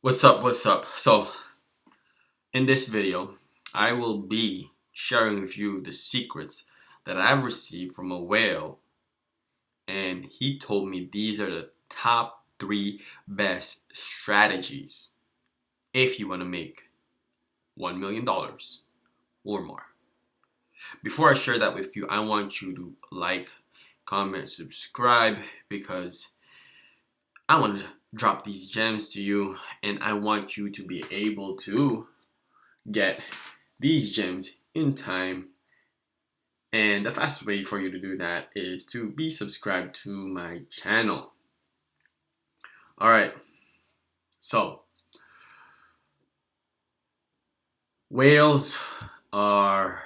What's up? What's up? So, in this video, I will be sharing with you the secrets that I've received from a whale, and he told me these are the top three best strategies if you want to make $1 million or more. Before I share that with you, I want you to like, comment, subscribe because I want to drop these gems to you, and I want you to be able to get these gems in time. And the fastest way for you to do that is to be subscribed to my channel. Alright, so whales are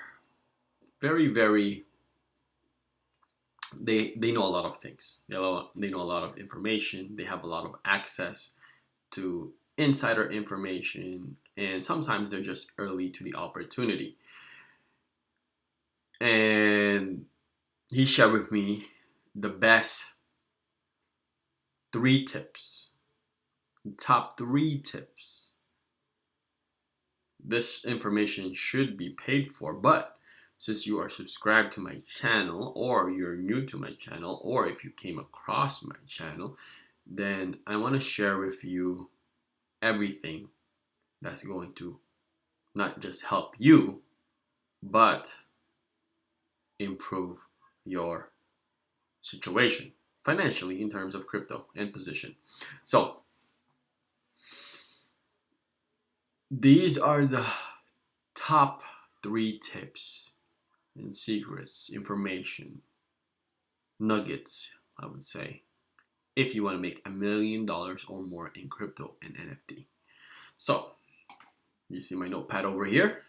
very they know a lot of things. They know a lot of information. They have a lot of access to insider information, and sometimes they're just early to the opportunity. And he shared with me the best three tips, top three tips. This information should be paid for, but since you are subscribed to my channel, or you're new to my channel, or if you came across my channel, then I want to share with you everything that's going to not just help you, but improve your situation financially in terms of crypto and position. So these are the top three tips and secrets, information, nuggets, I would say, if you want to make $1 million or more in crypto and NFT. So, you see my notepad over here.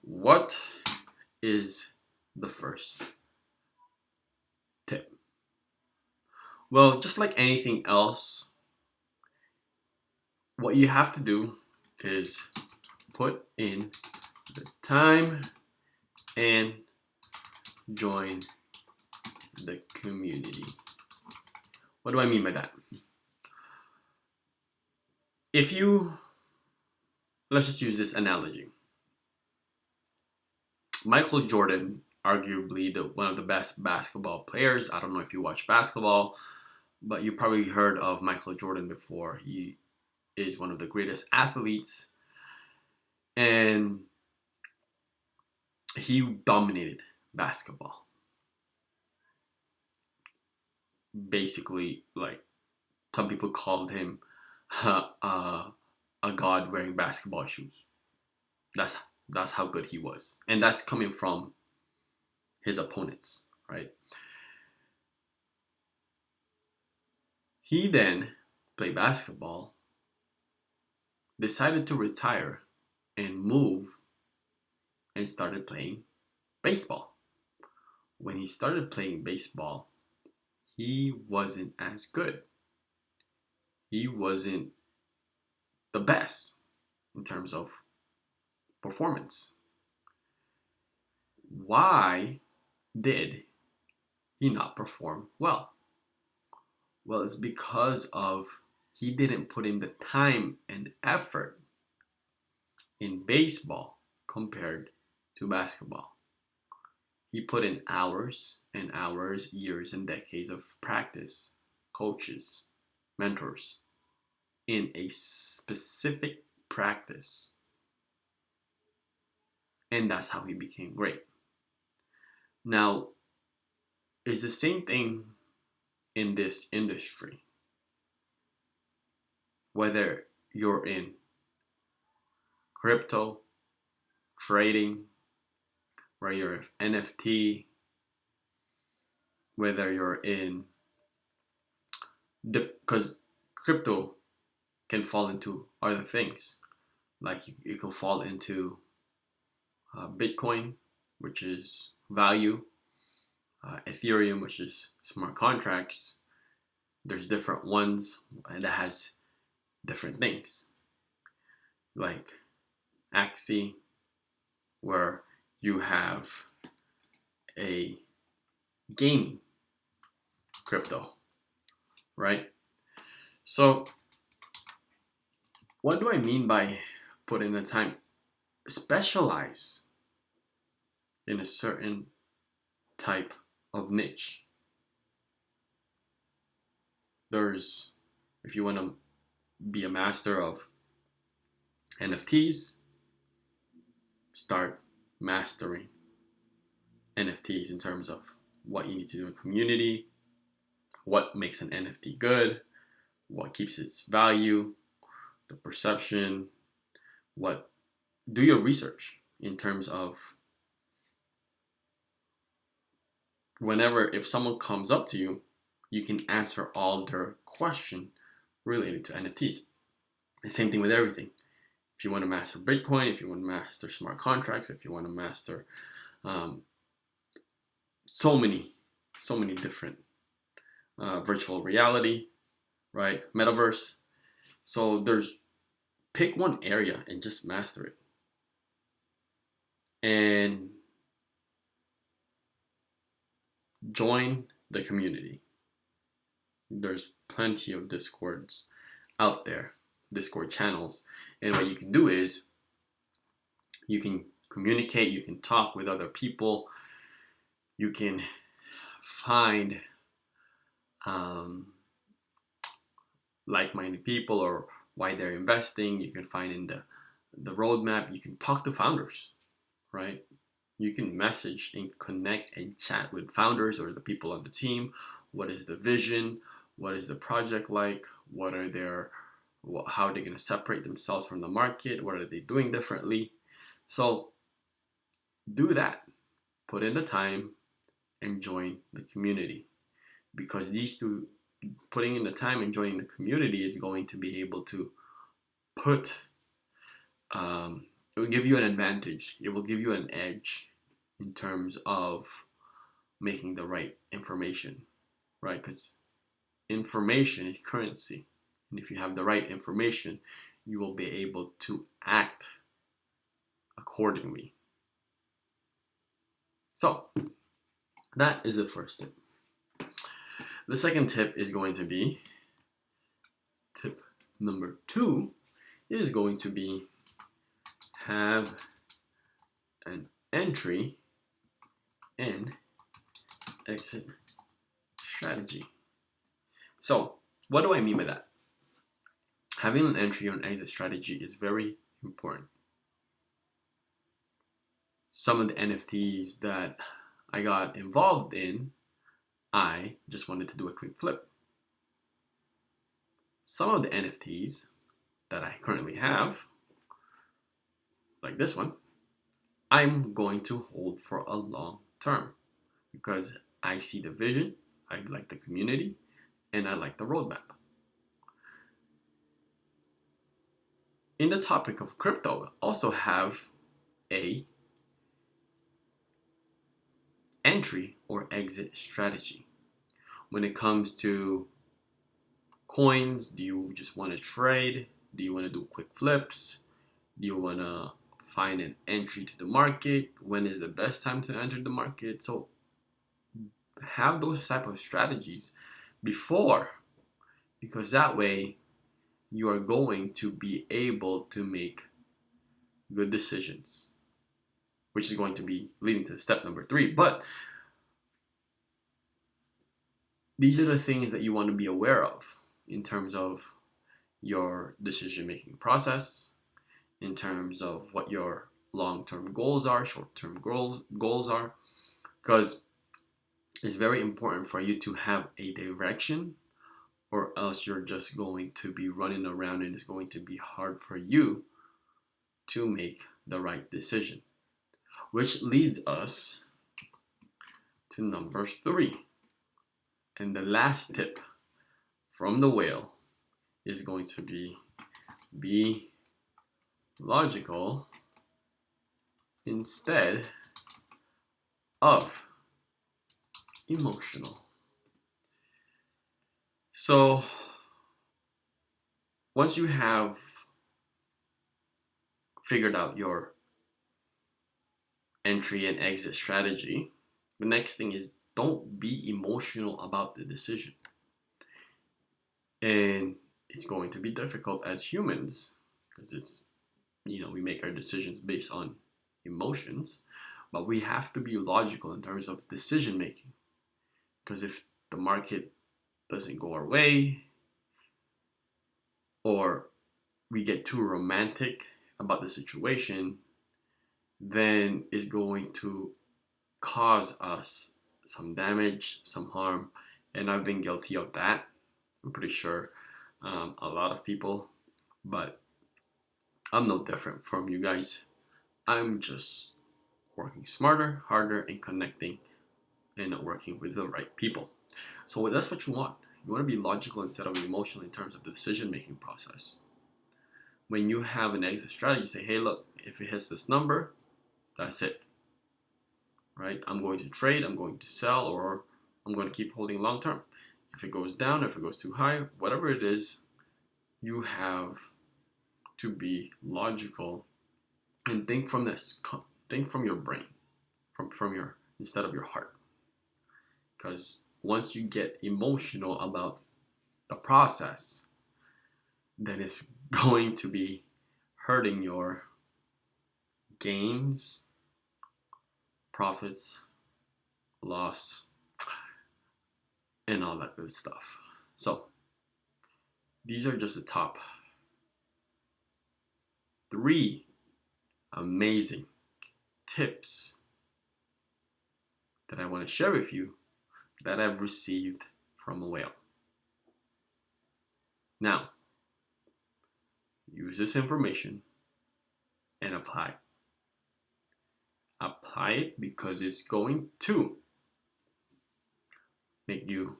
What is the first tip? Well, just like anything else, what you have to do is put in the time and join the community. What do I mean by that? If you, let's just use this analogy. Michael Jordan, arguably one of the best basketball players. I don't know if you watch basketball, but you probably heard of Michael Jordan before. He is one of the greatest athletes, and he dominated basketball. Basically, like, some people called him a god wearing basketball shoes. That's how good he was, and that's coming from his opponents, right? He then played basketball, decided to retire, and move and started playing baseball. When he started playing baseball, he wasn't as good. He wasn't the best in terms of performance. Why did he not perform well? Well, it's because of he didn't put in the time and effort in baseball compared to basketball. He put in hours and hours, years and decades of practice, coaches, mentors in a specific practice. And that's how he became great. Now, it's the same thing in this industry. Whether you're in crypto, trading, whether you're NFT, whether you're in because crypto can fall into other things. Like it can fall into Bitcoin, which is value, Ethereum, which is smart contracts. There's different ones, and that has different things. Like Axie, where you have a gaming crypto, right? So What do I mean by put in the time? Specialize in a certain type of niche. There's, if you want to be a master of NFTs, start mastering NFTs in terms of what you need to do in community, what makes an NFT good, what keeps its value, the perception, what do your research in terms of whenever if someone comes up to you, you can answer all their question related to NFTs. The same thing with everything. If you want to master Bitcoin, if you want to master smart contracts, if you want to master um, so many different virtual reality, right? Metaverse. So there's pick one area and just master it. And join the community. There's plenty of Discords out there, Discord channels. And what you can do is you can communicate, you can talk with other people, you can find um, like-minded people or why they're investing. You can find in the roadmap. You can talk to founders, right? You can message and connect and chat with founders or the people on the team. What is the vision? What is the project like? What are their how are they going to separate themselves from the market? What are they doing differently? So do that. Put in the time and join the community, because these two, putting in the time and joining the community, is going to be able to put it will give you an advantage. It will give you an edge in terms of making the right information, right? Because information is currency. And if you have the right information, you will be able to act accordingly. So, that is the first tip. The second tip is going to be tip number 2 is going to be have an entry and exit strategy. So, what do I mean by that? Having an entry and exit strategy is very important. Some of the NFTs that I got involved in, I just wanted to do a quick flip. Some of the NFTs that I currently have, like this one, I'm going to hold for a long term because I see the vision, I like the community, and I like the roadmap. In the topic of crypto, also have a entry or exit strategy. When it comes to coins, do you just want to trade? Do you want to do quick flips? Do you want to find an entry to the market? When is the best time to enter the market? So have those type of strategies before, because that way you are going to be able to make good decisions, which is going to be leading to step number 3. But these are the things that you want to be aware of in terms of your decision making process, in terms of what your long-term goals are, short-term goals are, because it's very important for you to have a direction, or else you're just going to be running around and it's going to be hard for you to make the right decision. Which leads us to number 3. And the last tip from the whale is going to be logical instead of emotional. So once you have figured out your entry and exit strategy, the next thing is don't be emotional about the decision. And it's going to be difficult as humans because it's, we make our decisions based on emotions, but we have to be logical in terms of decision making. Because if the market doesn't go our way, or we get too romantic about the situation, then it's going to cause us some damage, some harm. And I've been guilty of that. I'm pretty sure a lot of people, but I'm no different from you guys. I'm just working smarter, harder, and connecting and working with the right people. So that's what you want. You want to be logical instead of emotional in terms of the decision making process. When you have an exit strategy, say, hey, look, if it hits this number, that's it. Right? I'm going to trade, I'm going to sell, or I'm going to keep holding long term. If it goes down, if it goes too high, whatever it is, you have to be logical and think from this. Think from your brain, from your instead of your heart. Because once you get emotional about the process, then it's going to be hurting your gains, profits, loss, and all that good stuff. So these are just the top 3 amazing tips that I want to share with you that I've received from a whale. Now, use this information and apply. Apply it because it's going to make you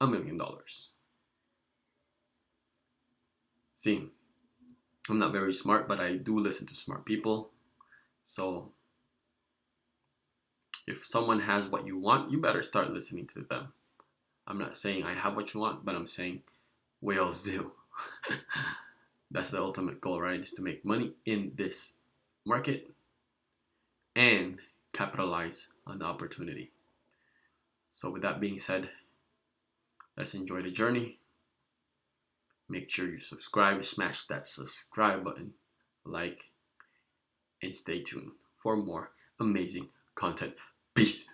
$1 million. See, I'm not very smart, but I do listen to smart people. So if someone has what you want, you better start listening to them. I'm not saying I have what you want, but I'm saying whales do. That's the ultimate goal, right? Is to make money in this market and capitalize on the opportunity. So with that being said, let's enjoy the journey. Make sure you subscribe, smash that subscribe button, like, and stay tuned for more amazing content. Peace.